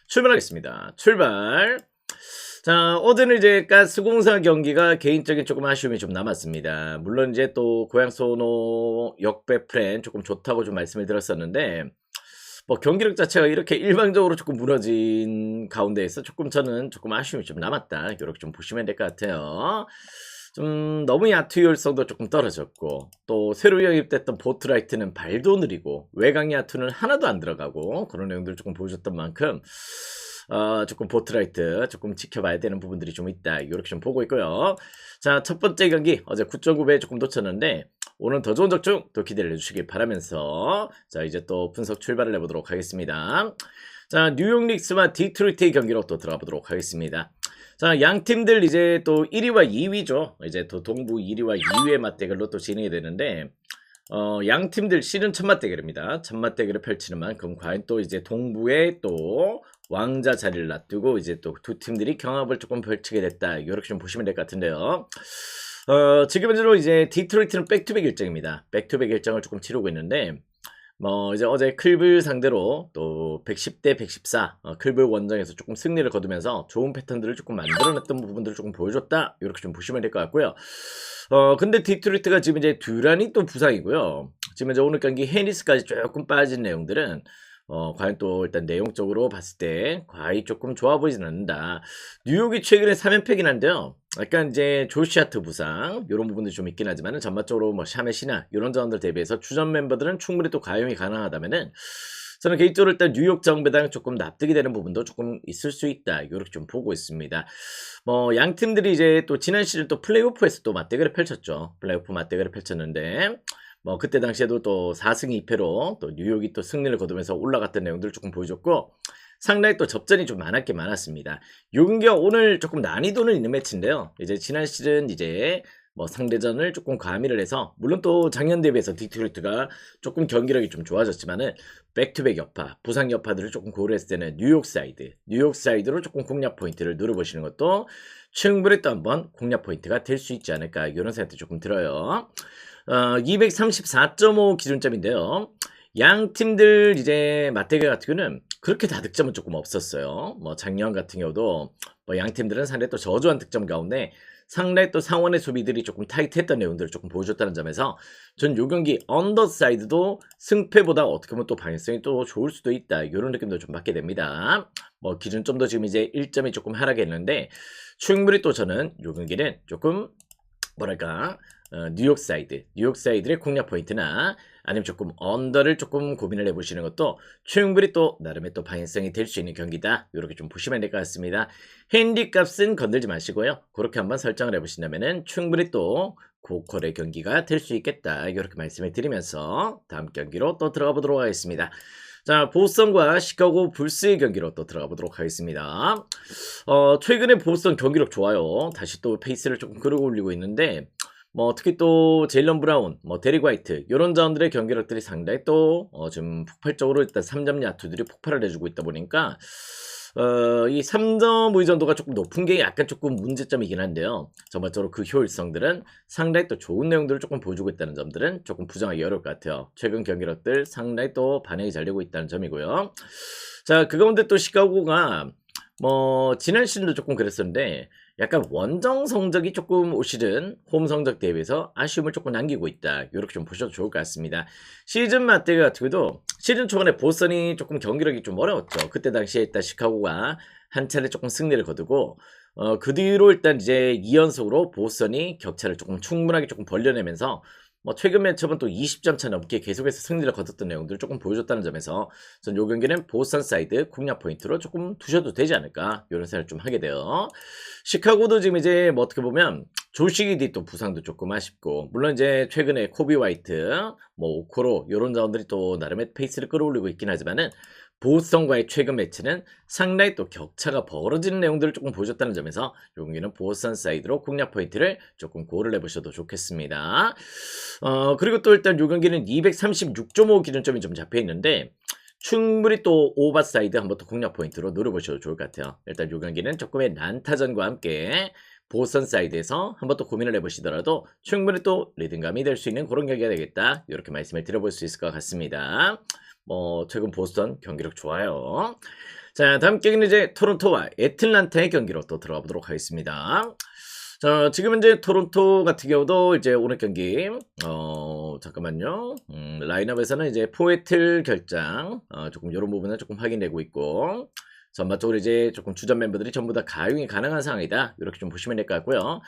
출발하겠습니다. 출발. 자, 어제는 이제 가스공사 경기가 개인적인 조금 아쉬움이 좀 남았습니다. 물론 이제 또 고양 소노 역배 플랜 조금 좋다고 좀 말씀을 드렸었는데, 뭐 경기력 자체가 이렇게 일방적으로 조금 무너진 가운데에서 조금 저는 조금 아쉬움이 좀 남았다. 이렇게 좀 보시면 될 것 같아요. 좀 너무 야투 효율성도 조금 떨어졌고, 또 새로 영입됐던 보트라이트는 발도 느리고, 외곽 야투는 하나도 안 들어가고, 그런 내용들을 조금 보여줬던 만큼, 조금 보트라이트 조금 지켜봐야 되는 부분들이 좀 있다. 이렇게 좀 보고 있고요. 자, 첫 번째 경기 어제 9.9배 조금 놓쳤는데 오늘 더 좋은 적중 또 기대를 해주시길 바라면서 자, 이제 또 분석 출발을 해보도록 하겠습니다. 자, 뉴욕 닉스와 디트로이트의 경기로 또 들어가 보도록 하겠습니다. 자, 양 팀들 이제 또 1위와 2위죠. 이제 또 동부 1위와 2위의 맞대결로 또 진행이 되는데 양 팀들 시즌 첫 맞대결입니다. 첫 맞대결을 펼치는 만큼 과연 또 이제 동부에 또 왕자 자리를 놔두고 이제 또 두 팀들이 경합을 조금 펼치게 됐다. 이렇게 좀 보시면 될 것 같은데요. 지금 현재로 이제 디트로이트는 백투백 일정입니다. 백투백 일정을 조금 치르고 있는데 뭐 이제 어제 클블 상대로 또 110대 114 클블 원정에서 조금 승리를 거두면서 좋은 패턴들을 조금 만들어냈던 부분들을 조금 보여줬다. 이렇게 좀 보시면 될 것 같고요. 근데 디트로이트가 지금 이제 듀란이 또 부상이고요. 지금 이제 오늘 경기 해니스까지 조금 빠진 내용들은 과연 또 일단 내용적으로 봤을 때 과히 조금 좋아 보이진 않는다. 뉴욕이 최근에 3연패긴 한데요. 약간 이제 조시 하트 부상 이런 부분들이 좀 있긴 하지만은 전반적으로 뭐 샤멧이나 이런 자원들 대비해서 주전 멤버들은 충분히 또 가용이 가능하다면은 저는 개인적으로 일단 뉴욕 정배당 조금 납득이 되는 부분도 조금 있을 수 있다. 이렇게 좀 보고 있습니다. 뭐 양 팀들이 이제 또 지난 시즌 또 플레이오프에서 또 맞대결을 펼쳤죠. 플레이오프 맞대결을 펼쳤는데 뭐 그때 당시에도 또 4승 2패로 또 뉴욕이 또 승리를 거두면서 올라갔던 내용들을 조금 보여줬고 상당히 또 접전이 좀 많았긴 많았습니다. 요 경기가 오늘 조금 난이도는 있는 매치인데요. 이제 지난 시즌 이제 뭐 상대전을 조금 가미를 해서 물론 또 작년 대비해서 디트로이트가 조금 경기력이 좀 좋아졌지만은 백투백 여파, 부상 여파들을 조금 고려했을 때는 뉴욕 사이드로 조금 공략 포인트를 누려보시는 것도 충분히 또 한번 공략 포인트가 될 수 있지 않을까 이런 생각도 조금 들어요. 234.5 기준점인데요. 양 팀들 이제 맞대결 같은 경우는 그렇게 다 득점은 조금 없었어요. 뭐 작년 같은 경우도 뭐 양 팀들은 상당히 또 저조한 득점 가운데 상당히 또 상원의 수비들이 조금 타이트했던 내용들을 조금 보여줬다는 점에서 전 요 경기 언더사이드도 승패보다 어떻게 보면 또 방향성이 또 좋을 수도 있다. 이런 느낌도 좀 받게 됩니다. 뭐 기준점도 지금 이제 1점이 조금 하락했는데 충분히 또 저는 요 경기는 조금 뭐랄까 뉴욕 사이드의 공략 포인트나 아니면 조금 언더를 조금 고민을 해보시는 것도 충분히 또 나름의 또 방향성이 될 수 있는 경기다. 이렇게 좀 보시면 될 것 같습니다. 핸디값은 건들지 마시고요. 그렇게 한번 설정을 해보신다면은 충분히 또 고퀄의 경기가 될 수 있겠다. 이렇게 말씀을 드리면서 다음 경기로 또 들어가 보도록 하겠습니다. 자, 보스턴과 시카고 불스의 경기로 또 들어가 보도록 하겠습니다. 최근에 보스턴 경기력 좋아요. 다시 또 페이스를 조금 끌어올리고 있는데 뭐 특히 또 제일런 브라운, 뭐 데릭 화이트 이런 자원들의 경기력들이 상당히 또 좀 폭발적으로 일단 3점 야투들이 폭발을 해주고 있다 보니까 이 3점 의존도가 조금 높은 게 약간 조금 문제점이긴 한데요. 전반적으로 그 효율성들은 상당히 또 좋은 내용들을 조금 보여주고 있다는 점들은 조금 부정하기 어려울 것 같아요. 최근 경기력들 상당히 또 반응이 잘 되고 있다는 점이고요. 자, 그 가운데 또 시카고가 뭐 지난 시즌도 조금 그랬었는데 약간 원정 성적이 조금 올 시즌 홈 성적 대비해서 아쉬움을 조금 남기고 있다. 이렇게 좀 보셔도 좋을 것 같습니다. 시즌 맞대결 같은 경우도 시즌 초반에 보스턴이 조금 경기력이 좀 어려웠죠. 그때 당시에 일단 시카고가 한 차례 조금 승리를 거두고 그 뒤로 일단 이제 2연속으로 보스턴이 격차를 조금 충분하게 조금 벌려내면서 뭐 최근 매첩은 또 20점 차 넘게 계속해서 승리를 거뒀던 내용들을 조금 보여줬다는 점에서 전 요 경기는 보스턴 사이드 공략 포인트로 조금 두셔도 되지 않을까 이런 생각을 좀 하게 돼요. 시카고도 지금 이제 뭐 어떻게 보면 조시기디 또 부상도 조금 아쉽고 물론 이제 최근에 코비 화이트 뭐 오코로 이런 자원들이 또 나름의 페이스를 끌어올리고 있긴 하지만은 보스턴과의 최근 매치는 상당히 또 격차가 벌어지는 내용들을 조금 보여줬다는 점에서 요 경기는 보스턴 사이드로 공략 포인트를 조금 고를 해보셔도 좋겠습니다. 그리고 또 일단 요 경기는 236.5 기준점이 좀 잡혀 있는데 충분히 또 오버사이드 한번 또 공략 포인트로 노려보셔도 좋을 것 같아요. 일단 요 경기는 조금의 난타전과 함께 보스턴 사이드에서 한번 또 고민을 해보시더라도 충분히 또 리듬감이 될 수 있는 그런 경기가 되겠다. 이렇게 말씀을 드려볼 수 있을 것 같습니다. 뭐 최근 보스턴 경기력 좋아요. 자, 다음 경기는 이제 토론토와 애틀란타의 경기로 또 들어가 보도록 하겠습니다. 자, 지금 이제 토론토 같은 경우도 이제 오늘 경기, 잠깐만요. 라인업에서는 이제 포에틀 결장, 조금 이런 부분을 조금 확인되고 있고, 전반적으로 이제 조금 주전 멤버들이 전부 다 가용이 가능한 상황이다. 이렇게 좀 보시면 될 것 같고요.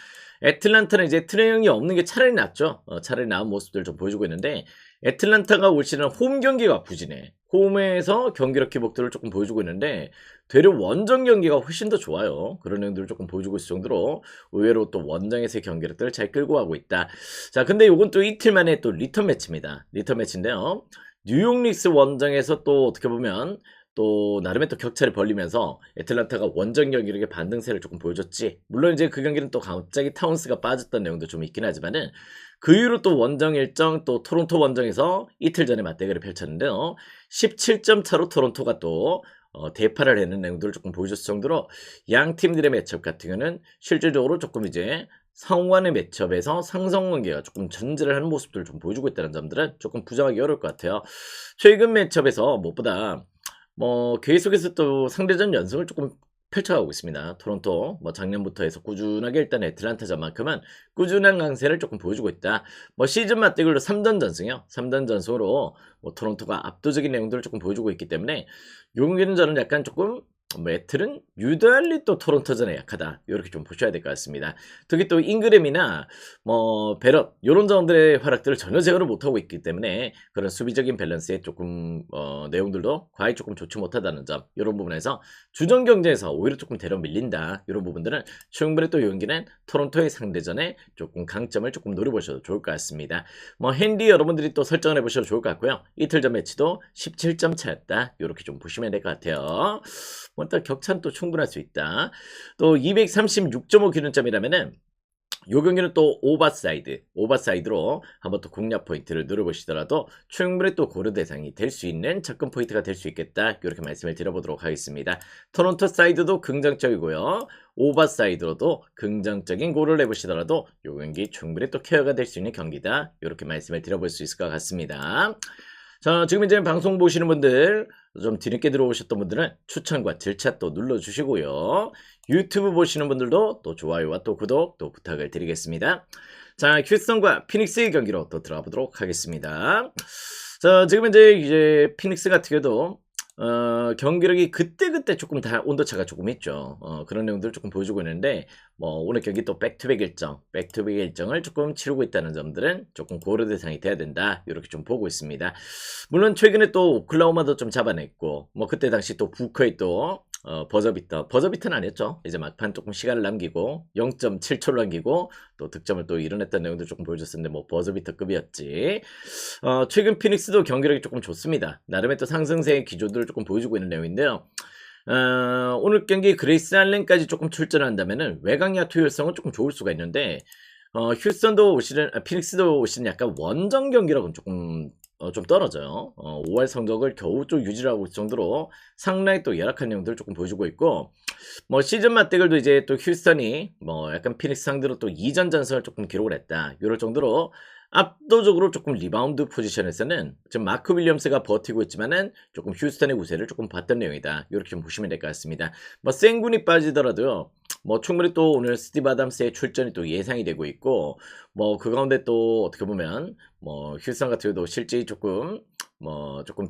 애틀란타는 이제 트레이 형이 없는 게 차라리 낫죠. 차라리 나은 모습들 좀 보여주고 있는데, 애틀란타가 올 시즌 홈 경기가 부진해. 홈에서 경기력 기복들을 조금 보여주고 있는데, 되려 원정 경기가 훨씬 더 좋아요. 그런 내용들을 조금 보여주고 있을 정도로 의외로 또 원정에서의 경기력들을 잘 끌고 가고 있다. 자, 근데 요건 또 이틀 만에 또 리턴 매치입니다. 리턴 매치인데요. 뉴욕 닉스 원정에서 또 어떻게 보면 또 나름의 또 격차를 벌리면서 애틀란타가 원정 경기력의 반등세를 조금 보여줬지. 물론 이제 그 경기는 또 갑자기 타운스가 빠졌던 내용도 좀 있긴 하지만은 그 이후로 또 원정 일정 또 토론토 원정에서 이틀 전에 맞대결을 펼쳤는데요. 17점 차로 토론토가 또 대파를 했는 내용들을 조금 보여줬을 정도로 양 팀들의 매첩 같은 경우는 실질적으로 조금 이제 상호간의 매첩에서 상성 관계가 조금 전제를 하는 모습들을 좀 보여주고 있다는 점들은 조금 부정하기 어려울 것 같아요. 최근 매첩에서 무엇보다 계속해서 또 상대전 연승을 조금 펼쳐가고 있습니다. 토론토 작년부터 해서 꾸준하게 일단 애틀란타전만큼은 꾸준한 강세를 조금 보여주고 있다. 시즌 맞대결로 3전 전승이요. 3전 전승으로 토론토가 압도적인 내용들을 조금 보여주고 있기 때문에 요 경기는 저는 약간 조금 애틀은 유달리 또 토론토전에 약하다. 이렇게 좀 보셔야 될 것 같습니다. 특히 또 잉그램이나 베럿 요런 점들의 활약들을 전혀 제어를 못하고 있기 때문에 그런 수비적인 밸런스에 조금 내용들도 과히 조금 좋지 못하다는 점 이런 부분에서 주전 경쟁에서 오히려 조금 대려 밀린다. 이런 부분들은 충분히 또 이 경기는 토론토의 상대전에 조금 강점을 조금 노려보셔도 좋을 것 같습니다. 핸디 여러분들이 또 설정을 해보셔도 좋을 것 같고요. 이틀 전 매치도 17점 차였다. 이렇게 좀 보시면 될 것 같아요. 일단 격차는 또 충분할 수 있다. 또 236.5 기준점이라면은 요 경기는 또 오버사이드로 한번 또 공략 포인트를 누려보시더라도 충분히 또 고려 대상이 될 수 있는 접근 포인트가 될 수 있겠다. 이렇게 말씀을 드려보도록 하겠습니다. 토론토 사이드도 긍정적이고요. 오버사이드로도 긍정적인 고려를 해보시더라도 요 경기 충분히 또 케어가 될 수 있는 경기다. 이렇게 말씀을 드려볼 수 있을 것 같습니다. 자, 지금 이제 방송 보시는 분들, 좀 뒤늦게 들어오셨던 분들은 추천과 질차 또 눌러주시고요. 유튜브 보시는 분들도 또 좋아요와 또 구독 또 부탁을 드리겠습니다. 자, 휴스턴과 피닉스의 경기로 또 들어가 보도록 하겠습니다. 자, 지금 이제 피닉스 같은 경우도 경기력이 그때그때 조금 다 온도차가 조금 있죠. 그런 내용들을 조금 보여주고 있는데, 오늘 경기 또 백투백 일정을 조금 치르고 있다는 점들은 조금 고려 대상이 돼야 된다. 이렇게 좀 보고 있습니다. 물론 최근에 또 오클라호마도 좀 잡아냈고, 그때 당시 또 부커의 또 버저비터는 아니었죠. 이제 막판 조금 시간을 남기고 0.7초를 남기고 또 득점을 또 이뤄냈던 내용도 조금 보여줬었는데 버저비터급이었지. 최근 피닉스도 경기력이 조금 좋습니다. 나름의 또 상승세의 기조들을 조금 보여주고 있는 내용인데요. 오늘 경기 그레이스 알렌까지 조금 출전한다면은 외곽야 투율성은 조금 좋을 수가 있는데 휴스턴도 피닉스도 올 시즌 약간 원정 경기력은 조금 좀 떨어져요. 5월 성적을 겨우 좀 유지하고 있을 정도로 상당히 또 열악한 내용들을 조금 보여주고 있고, 시즌 맞대결도 이제 또 휴스턴이 약간 피닉스 상대로 또 2전 전승을 조금 기록을 했다. 이럴 정도로 압도적으로 조금 리바운드 포지션에서는 지금 마크 윌리엄스가 버티고 있지만은 조금 휴스턴의 우세를 조금 봤던 내용이다. 이렇게 좀 보시면 될 것 같습니다. 생군이 빠지더라도요. 충분히 또 오늘 스티브 아담스의 출전이 또 예상이 되고 있고, 그 가운데 또 어떻게 보면, 휴스턴 같은 경우도 실제 조금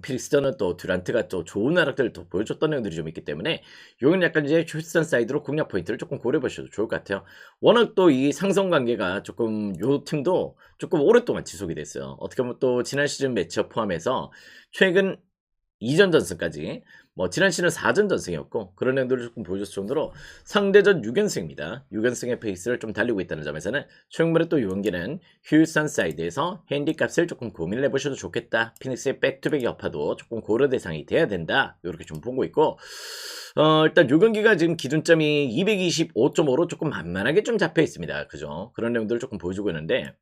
피닉스전은 또 듀란트가 또 좋은 활약들을 또 보여줬던 내용들이 좀 있기 때문에, 요건 약간 이제 휴스턴 사이드로 공략 포인트를 조금 고려해보셔도 좋을 것 같아요. 워낙 또 이 상성 관계가 조금 요 팀도 조금 오랫동안 지속이 됐어요. 어떻게 보면 또 지난 시즌 매치업 포함해서 최근 2전 전승까지 지난 시즌 4전 전승이었고 그런 내용들을 조금 보여줬을 정도로 상대전 6연승입니다. 6연승의 페이스를 좀 달리고 있다는 점에서는 충분히 또 이 경기는 휴스턴 사이드에서 핸디값을 조금 고민을 해보셔도 좋겠다. 피닉스의 백투백 여파도 조금 고려 대상이 돼야 된다. 이렇게 좀 보고 있고 일단 요 경기가 지금 기준점이 225.5로 조금 만만하게 좀 잡혀 있습니다. 그죠? 그런 내용들을 조금 보여주고 있는데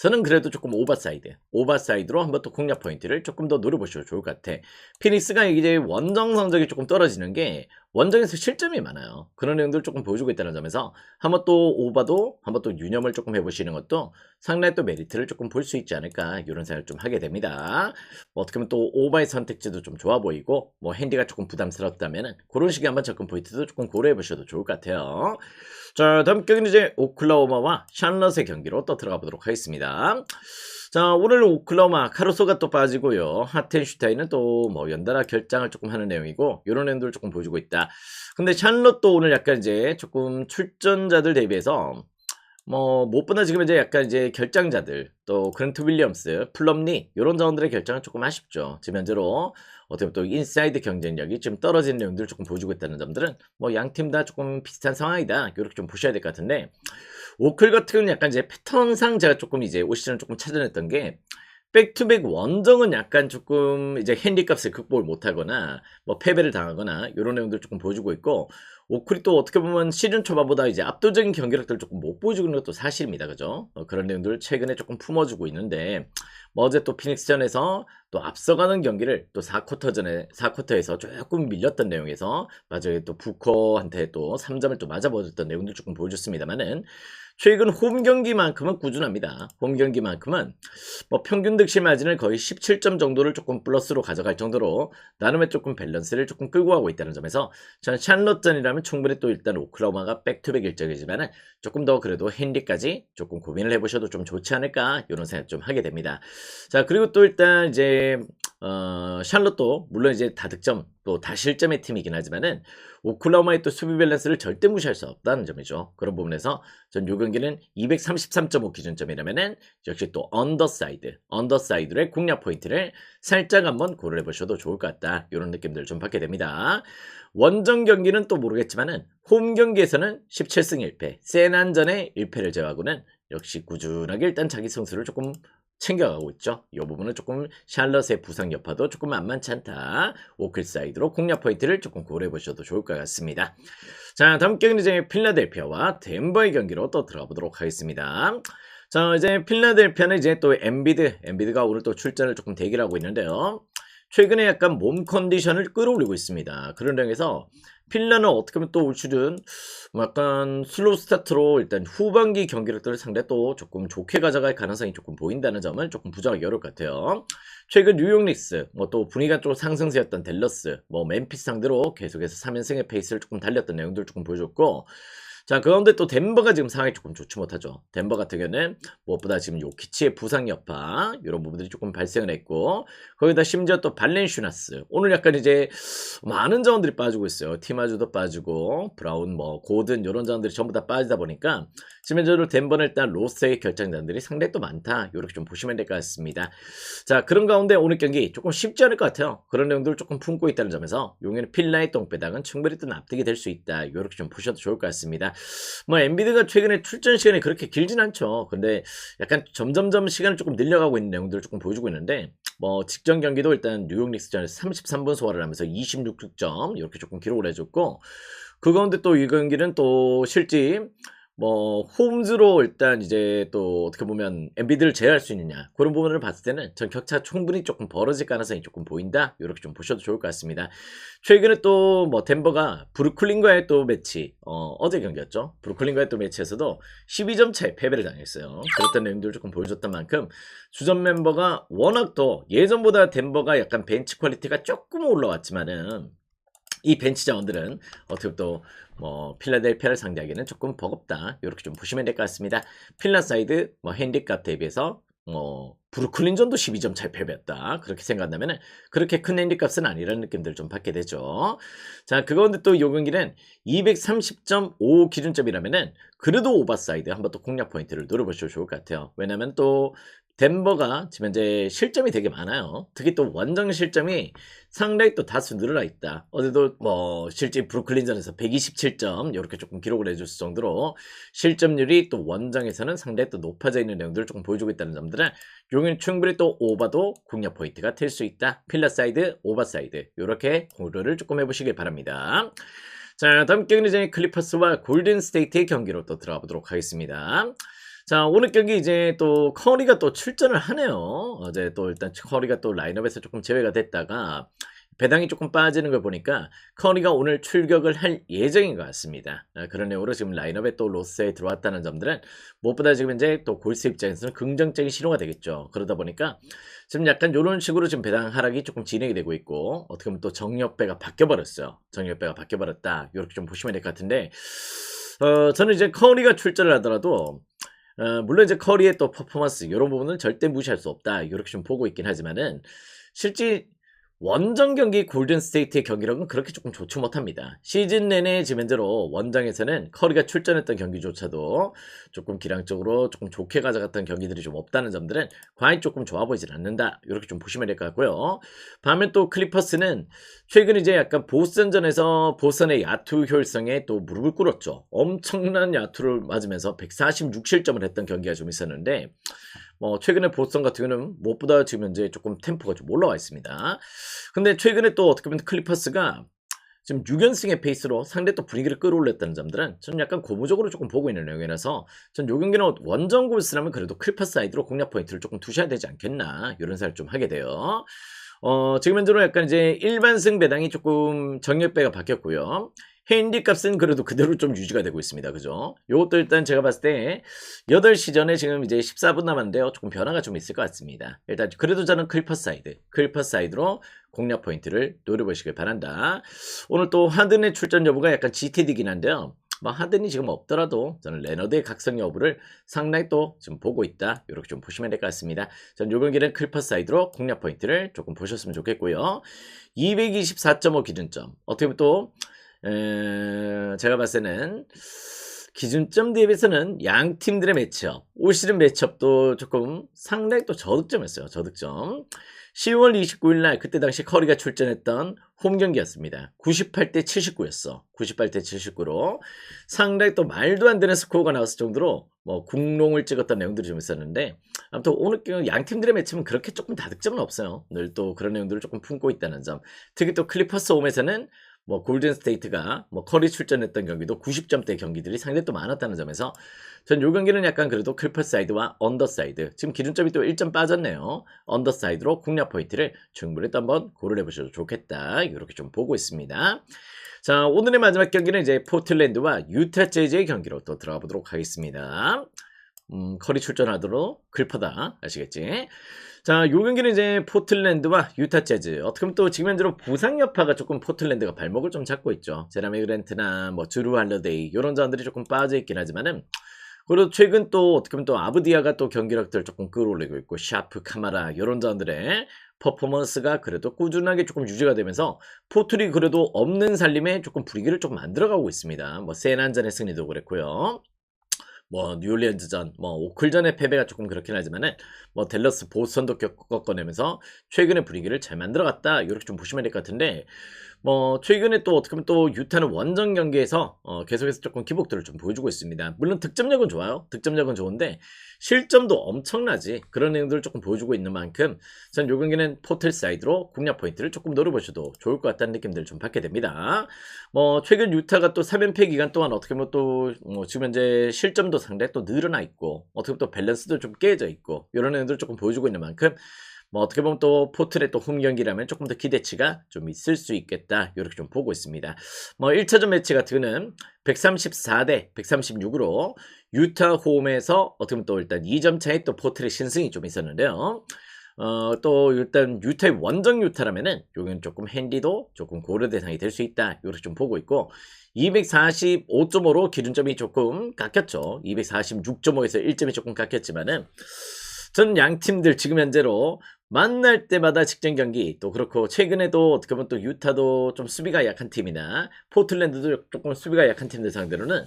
저는 그래도 조금 오버사이드로 한번 또 공략 포인트를 조금 더 노려보셔도 좋을 것 같아. 피닉스가 이제 원정 성적이 조금 떨어지는 게 원정에서 실점이 많아요. 그런 내용들을 조금 보여주고 있다는 점에서 한번 또 오바도 한번 또 유념을 조금 해보시는 것도 상당히 또 메리트를 조금 볼 수 있지 않을까 이런 생각을 좀 하게 됩니다. 뭐 어떻게 보면 또 오바의 선택지도 좀 좋아 보이고 뭐 핸디가 조금 부담스럽다면은 그런 식의 한번 접근 포인트도 조금 고려해 보셔도 좋을 것 같아요. 자, 다음 경기는 이제 오클라호마와 샬럿의 경기로 또 들어가 보도록 하겠습니다. 자, 오늘 오클라호마 카루소가 또 빠지고요. 하텐슈타인은 또 뭐 연달아 결장을 조금 하는 내용이고 이런 내용들을 조금 보여주고 있다. 근데 샬럿도 오늘 약간 이제 조금 출전자들 대비해서 뭐 무엇보다 지금 이제 약간 이제 결장자들 또 그랜트 윌리엄스, 플럼리 요런 자원들의 결장은 조금 아쉽죠. 지금 현재로 어떻게 보면 또 인사이드 경쟁력이 좀 떨어지는 내용들을 조금 보여주고 있다는 점들은 뭐 양 팀 다 조금 비슷한 상황이다. 요렇게 좀 보셔야 될 것 같은데 오클 같은 경우는 약간 이제 패턴상 제가 조금 이제 올 시즌을 조금 찾아냈던 게 백투백 원정은 약간 조금 이제 핸디값을 극복을 못하거나 뭐 패배를 당하거나 이런 내용들을 조금 보여주고 있고 오클이 또 어떻게 보면 시즌 초반보다 이제 압도적인 경기력들을 조금 못 보여주고 있는 것도 사실입니다. 그죠? 그런 내용들을 최근에 조금 품어주고 있는데 뭐 어제 또 피닉스전에서 또 앞서가는 경기를 또 4쿼터에서 조금 밀렸던 내용에서 마저에 또 부커한테 또 3점을 또 맞아버렸던 내용들 조금 보여줬습니다만은 최근 홈 경기만큼은 꾸준합니다. 홈 경기만큼은 뭐 평균 득실 마진을 거의 17점 정도를 조금 플러스로 가져갈 정도로 나름의 조금 밸런스를 조금 끌고 가고 있다는 점에서 저는 샬럿전이라면 충분히 또 일단 오클라호마가 백투백 일정이지만은 조금 더 그래도 핸디까지 조금 고민을 해보셔도 좀 좋지 않을까 이런 생각 좀 하게 됩니다. 자, 그리고 또 일단 이제 샬럿도 물론 이제 다득점 또 다실점의 팀이긴 하지만은 오클라호마의 또 수비 밸런스를 절대 무시할 수 없다는 점이죠. 그런 부분에서 전 요 경기는 233.5 기준점이라면은 역시 또 언더사이드의 공략 포인트를 살짝 한번 고려해 보셔도 좋을 것 같다. 이런 느낌들을 좀 받게 됩니다. 원정 경기는 또 모르겠지만은 홈 경기에서는 17승 1패, 세난전의 1패를 제외하고는 역시 꾸준하게 일단 자기 승수를 조금 챙겨가고 있죠. 이 부분은 조금 샬럿의 부상 여파도 조금 만만치 않다. 오클 사이드로 공략 포인트를 조금 고려해 보셔도 좋을 것 같습니다. 자, 다음 경기는 이제 필라델피아와 덴버의 경기로 또 들어가 보도록 하겠습니다. 자, 이제 필라델피아는 이제 또 엔비드가 오늘 또 출전을 조금 대기하고 있는데요. 최근에 약간 몸 컨디션을 끌어올리고 있습니다. 그런 내용에서 필라는 어떻게 보면 또 올 시즌 뭐 약간 슬로우 스타트로 일단 후반기 경기력들을 상대 또 조금 좋게 가져갈 가능성이 조금 보인다는 점을 조금 부정하기 어려울 것 같아요. 최근 뉴욕 닉스, 뭐 또 분위기가 좀 상승세였던 댈러스, 뭐 멤피스 상대로 계속해서 3연승의 페이스를 조금 달렸던 내용들을 조금 보여줬고, 자, 그 가운데 또 덴버가 지금 상황이 조금 좋지 못하죠. 덴버 같은 경우는 무엇보다 지금 요키치의 부상 여파 이런 부분들이 조금 발생을 했고 거기다 심지어 또 발렌슈나스 오늘 약간 이제 많은 자원들이 빠지고 있어요. 티마주도 빠지고 브라운 뭐 고든 이런 자원들이 전부 다 빠지다 보니까 지금 현재로 덴버는 일단 로스의 결정자들이 상당히 또 많다. 이렇게 좀 보시면 될 것 같습니다. 자, 그런 가운데 오늘 경기 조금 쉽지 않을 것 같아요. 그런 내용들을 조금 품고 있다는 점에서 용에는 필라의 똥배당은 충분히 또 납득이 될 수 있다. 이렇게 좀 보셔도 좋을 것 같습니다. 뭐 엔비드가 최근에 출전 시간이 그렇게 길진 않죠. 근데 약간 점점점 시간을 조금 늘려가고 있는 내용들을 조금 보여주고 있는데 뭐 직전 경기도 일단 뉴욕 닉스전에서 33분 소화를 하면서 26득점 이렇게 조금 기록을 해줬고 그 가운데 또 이 경기는 또 실제 뭐 홈즈로 일단 이제 또 어떻게 보면 엔비드를 제어할 수 있느냐 그런 부분을 봤을 때는 전 격차 충분히 조금 벌어질 가능성이 조금 보인다 이렇게 좀 보셔도 좋을 것 같습니다. 최근에 또 뭐 덴버가 브루클린과의 또 매치 어제 경기였죠. 브루클린과의 또 매치에서도 12점 차에 패배를 당했어요. 그랬던 내용들을 조금 보여줬던 만큼 주전 멤버가 워낙 또 예전보다 덴버가 약간 벤치 퀄리티가 조금 올라왔지만은 이 벤치 자원들은 어떻게 또 뭐 필라델피아를 상대하기는 조금 버겁다. 이렇게 좀 보시면 될 것 같습니다. 필라 사이드 뭐 핸디값 대비해서 브루클린전도 12점 차이 패배였다. 그렇게 생각한다면은 그렇게 큰 핸디값은 아니라는 느낌들을 좀 받게 되죠. 자, 그 가운데 또 요 경기는 230.5 기준점이라면은 그래도 오버사이드 한번 또 공략 포인트를 노려보셔도 좋을 것 같아요. 왜냐면 또 덴버가 지금 현재 실점이 되게 많아요. 특히 또 원정 실점이 상당히 또 다수 늘어나 있다. 어제도 뭐 실제 브루클린전에서 127점 이렇게 조금 기록을 해줬을 정도로 실점률이 또 원정에서는 상당히 또 높아져 있는 내용들을 조금 보여주고 있다는 점들은 용인 충분히 또 오버도 공략 포인트가 될 수 있다. 필라사이드, 오버사이드 이렇게 고려를 조금 해보시길 바랍니다. 자, 다음 경기는 이제 클리퍼스와 골든스테이트의 경기로 또 들어가 보도록 하겠습니다. 자, 오늘 경기 이제 또 커리가 또 출전을 하네요. 어제 또 일단 커리가 또 라인업에서 조금 제외가 됐다가 배당이 조금 빠지는 걸 보니까 커리가 오늘 출격을 할 예정인 것 같습니다. 그런 내용으로 지금 라인업에 또 로스에 들어왔다는 점들은 무엇보다 지금 이제 또 골스 입장에서는 긍정적인 신호가 되겠죠. 그러다 보니까 지금 약간 이런 식으로 지금 배당 하락이 조금 진행이 되고 있고, 어떻게 보면 또 정력배가 바뀌어버렸어요. 정력배가 바뀌어버렸다. 이렇게 좀 보시면 될 것 같은데, 저는 이제 커리가 출전을 하더라도 물론 이제 커리의 또 퍼포먼스 이런 부분은 절대 무시할 수 없다. 이렇게 좀 보고 있긴 하지만은 실제 원정 경기 골든 스테이트의 경기력은 그렇게 조금 좋지 못합니다. 시즌 내내 지금 현재로 원정에서는 커리가 출전했던 경기조차도 조금 기량적으로 조금 좋게 가져갔던 경기들이 좀 없다는 점들은 과연 조금 좋아 보이진 않는다. 이렇게 좀 보시면 될 것 같고요. 반면 또 클리퍼스는 최근 이제 약간 보스턴전에서 보스턴의 야투 효율성에 또 무릎을 꿇었죠. 엄청난 야투를 맞으면서 146실점을 했던 경기가 좀 있었는데, 최근에 보스턴 같은 경우는 무엇보다 지금 현재 조금 템포가 좀 올라와 있습니다. 근데 최근에 또 어떻게 보면 클리퍼스가 지금 6연승의 페이스로 상대 또 분위기를 끌어올렸다는 점들은 저는 약간 고무적으로 조금 보고 있는 내용이라서 전 요 경기는 원정 골스라면 그래도 클리퍼스 사이드로 공략 포인트를 조금 두셔야 되지 않겠나, 이런 생각을 좀 하게 돼요. 지금 현재로 약간 이제 일반승 배당이 조금 정력배가 바뀌었고요. 핸디 값은 그래도 그대로 좀 유지가 되고 있습니다. 그죠? 요것도 일단 제가 봤을 때 8시 전에 지금 이제 14분 남았는데요. 조금 변화가 좀 있을 것 같습니다. 일단 그래도 저는 클리퍼스 사이드로 공략 포인트를 노려보시길 바란다. 오늘 또 하든의 출전 여부가 약간 지태디긴 한데요. 하든이 지금 없더라도 저는 레너드의 각성 여부를 상당히 또 지금 보고 있다. 이렇게 좀 보시면 될 것 같습니다. 전 요 경기는 클리퍼스 사이드로 공략 포인트를 조금 보셨으면 좋겠고요. 224.5 기준점. 어떻게 보면 또 제가 봤을 때는 기준점 대비해서는 양 팀들의 매치업, 올 시즌 매치업도 조금 상당히 또 저득점이었어요. 저득점. 10월 29일 날 그때 당시 커리가 출전했던 홈 경기였습니다. 98대 79였어. 98대 79로 상당히 또 말도 안 되는 스코어가 나왔을 정도로 국롱을 찍었던 내용들이 좀 있었는데, 아무튼 오늘 양 팀들의 매치는 그렇게 조금 다득점은 없어요. 늘 또 그런 내용들을 조금 품고 있다는 점. 특히 또 클리퍼스 홈에서는 골든 스테이트가 커리 출전했던 경기도 90점대 경기들이 상당히 또 많았다는 점에서 전 요 경기는 약간 그래도 클리퍼스 사이드와 언더사이드, 지금 기준점이 또 1점 빠졌네요. 언더사이드로 공략 포인트를 충분히 또 한번 고려해 보셔도 좋겠다. 이렇게 좀 보고 있습니다. 자, 오늘의 마지막 경기는 이제 포틀랜드와 유타 재즈의 경기로 또 들어가 보도록 하겠습니다. 커리 출전하도록 글퍼다. 아시겠지? 자, 요 경기는 이제 포틀랜드와 유타 재즈. 어떻게 보면 또 지금 현재로 부상 여파가 조금 포틀랜드가 발목을 좀 잡고 있죠. 제라미 그랜트나 주루 할러데이 이런 자원들이 조금 빠져 있긴 하지만은, 그리고 최근 또 어떻게 보면 또 아브디아가 또 경기력들 조금 끌어올리고 있고, 샤프, 카마라 이런 자원들의 퍼포먼스가 그래도 꾸준하게 조금 유지가 되면서 포틀이 그래도 없는 살림에 조금 분위기를 조금 만들어가고 있습니다. 세난전의 승리도 그랬고요. 뉴올리언즈전, 오클전의 패배가 조금 그렇긴 하지만은, 댈러스 보스턴도 꺾어내면서 최근의 분위기를 잘 만들어갔다. 이렇게 좀 보시면 될 것 같은데, 최근에 또 어떻게 보면 또 유타는 원정 경기에서 계속해서 조금 기복들을 좀 보여주고 있습니다. 물론 득점력은 좋아요. 득점력은 좋은데 실점도 엄청나지. 그런 내용들을 조금 보여주고 있는 만큼 전 요 경기는 포틀 사이드로 공략 포인트를 조금 노려보셔도 좋을 것 같다는 느낌들을 좀 받게 됩니다. 최근 유타가 또 3연패 기간 동안 어떻게 보면 또 지금 현재 실점도 상당히 또 늘어나 있고, 어떻게 보면 또 밸런스도 좀 깨져 있고, 이런 내용들을 조금 보여주고 있는 만큼 어떻게 보면 또 포틀의 또 홈 경기라면 조금 더 기대치가 좀 있을 수 있겠다. 이렇게 좀 보고 있습니다. 1차전 매치 같은 경우는 134대 136으로 유타 홈에서 어떻게 보면 또 일단 2점 차에 또 포틀의 신승이 좀 있었는데요. 또 일단 유타의 원정 유타라면은 여기는 조금 핸디도 조금 고려 대상이 될 수 있다. 이렇게 좀 보고 있고, 245.5로 기준점이 조금 깎였죠. 246.5에서 1점이 조금 깎였지만은 전 양 팀들 지금 현재로 만날 때마다 직전 경기 또 그렇고, 최근에도 어떻게 보면 또 유타도 좀 수비가 약한 팀이나 포틀랜드도 조금 수비가 약한 팀들 상대로는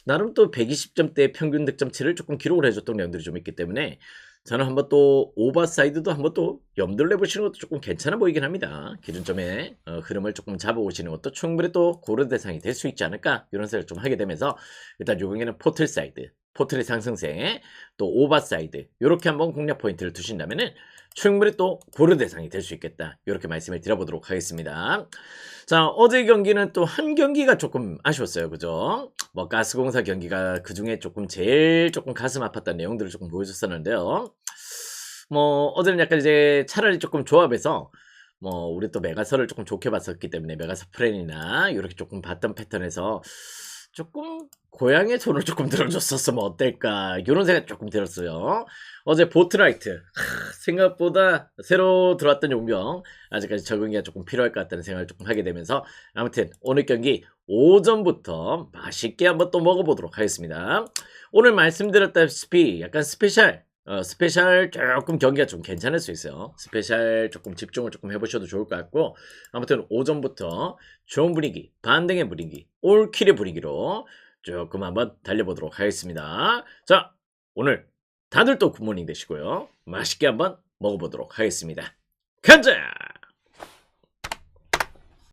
나름 또 120점대 평균 득점치를 조금 기록을 해줬던 내용들이 좀 있기 때문에, 저는 한번 또 오버사이드도 한번 또 염두를 내보시는 것도 조금 괜찮아 보이긴 합니다. 기준점의 흐름을 조금 잡아오시는 것도 충분히 또 고려 대상이 될 수 있지 않을까, 이런 생각을 좀 하게 되면서 일단 요 경기는 포틀 사이드, 포틀의 상승세, 또 오버사이드 이렇게 한번 공략 포인트를 두신다면은 충분히 또 고려 대상이 될 수 있겠다. 이렇게 말씀을 드려보도록 하겠습니다. 자, 어제 경기는 또 한 경기가 조금 아쉬웠어요. 그죠? 가스공사 경기가 그 중에 조금 제일 조금 가슴 아팠던 내용들을 조금 보여줬었는데요. 어제는 약간 이제 차라리 조금 조합에서 뭐 우리 또 메가서를 조금 좋게 봤었기 때문에 메가서 프렌이나 요렇게 조금 봤던 패턴에서 조금 '고향의 손을 조금 들어줬었으면 어떨까.' 요런 생각이 조금 들었어요. 어제 보트라이트 생각보다 새로 들어왔던 용병 아직까지 적응이 조금 필요할 것 같다는 생각을 조금 하게 되면서 아무튼 오늘 경기 오전부터 맛있게 한번 또 먹어보도록 하겠습니다. 오늘 말씀드렸다시피 약간 스페셜 조금 경기가 좀 괜찮을 수 있어요. 스페셜 조금 집중을 조금 해보셔도 좋을 것 같고 아무튼 오전부터 좋은 분위기, 반등의 분위기, 올킬의 분위기로 조금 한번 달려보도록 하겠습니다. 자, 오늘 다들 또 굿모닝 되시고요. 맛있게 한번 먹어보도록 하겠습니다. 가자!